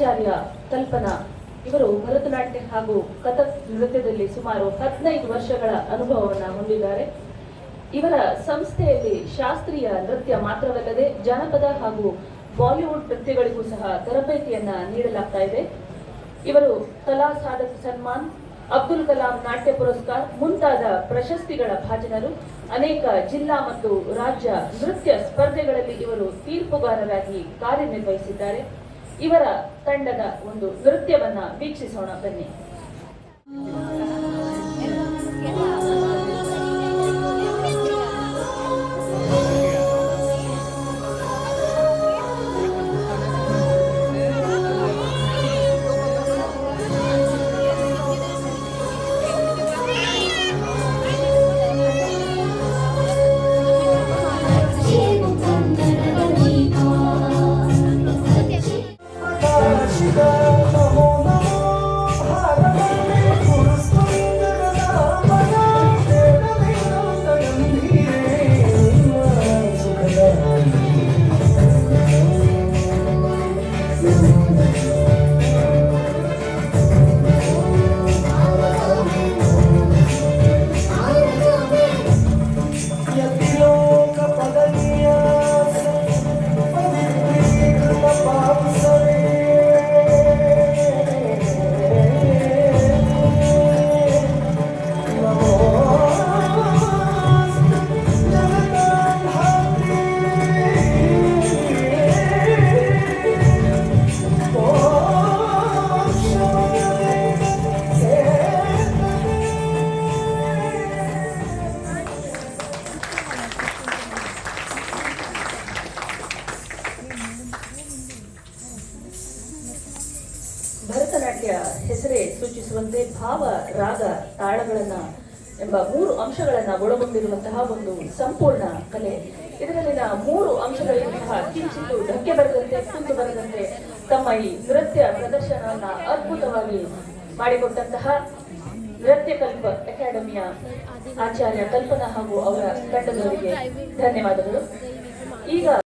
ಆಚಾರ್ಯ ಕಲ್ಪನಾ ಇವರು ಭರತನಾಟ್ಯ ಹಾಗೂ ಕಥಕ್ ನೃತ್ಯದಲ್ಲಿ ಸುಮಾರು 15 ವರ್ಷಗಳ ಅನುಭವವನ್ನು ಹೊಂದಿದ್ದಾರೆ. ಇವರ ಸಂಸ್ಥೆಯಲ್ಲಿ ಶಾಸ್ತ್ರೀಯ ನೃತ್ಯ ಮಾತ್ರವಲ್ಲದೆ ಜಾನಪದ ಹಾಗೂ ಬಾಲಿವುಡ್ ನೃತ್ಯಗಳಿಗೂ ಸಹ ತರಬೇತಿಯನ್ನ ನೀಡಲಾಗ್ತಾ ಇದೆ. ಇವರು ಕಲಾ ಸಾಧಕ ಸನ್ಮಾನ್, ಅಬ್ದುಲ್ ಕಲಾಂ ನಾಟ್ಯ ಪುರಸ್ಕಾರ ಮುಂತಾದ ಪ್ರಶಸ್ತಿಗಳ ಭಾಜನರು. ಅನೇಕ ಜಿಲ್ಲಾ ಮತ್ತು ರಾಜ್ಯ ನೃತ್ಯ ಸ್ಪರ್ಧೆಗಳಲ್ಲಿ ಇವರು ತೀರ್ಪುಗಾರರಾಗಿ ಕಾರ್ಯನಿರ್ವಹಿಸಿದ್ದಾರೆ. ಇವರ ತಂಡದ ಒಂದು ನೃತ್ಯವನ್ನ ವೀಕ್ಷಿಸೋಣ ಬನ್ನಿ. ಭರತನಾಟ್ಯ ಹೆಸರೇ ಸೂಚಿಸುವಂತೆ ಭಾವ, ರಾಗ, ತಾಳಗಳನ್ನ ಎಂಬ 3 ಅಂಶಗಳನ್ನ ಒಳಗೊಂಡಿರುವಂತಹ ಒಂದು ಸಂಪೂರ್ಣ ಕಲೆ. ಇದರಲ್ಲಿನ 3 ಅಂಶಗಳಿರುವಂತಹ ಕಿಂಚಿತ್ತು ಧಕ್ಕೆ ಬರದಂತೆ, ಕುಂದು ಬರದಂತೆ ತಮ್ಮ ಈ ನೃತ್ಯ ಪ್ರದರ್ಶನವನ್ನ ಅದ್ಭುತವಾಗಿ ಮಾಡಿಕೊಟ್ಟಂತಹ ನೃತ್ಯ ಕಲ್ಪ ಅಕಾಡೆಮಿಯ ಆಚಾರ್ಯ ಕಲ್ಪನಾ ಹಾಗೂ ಅವರ ತಂಡದವರಿಗೆ ಧನ್ಯವಾದಗಳು. ಈಗ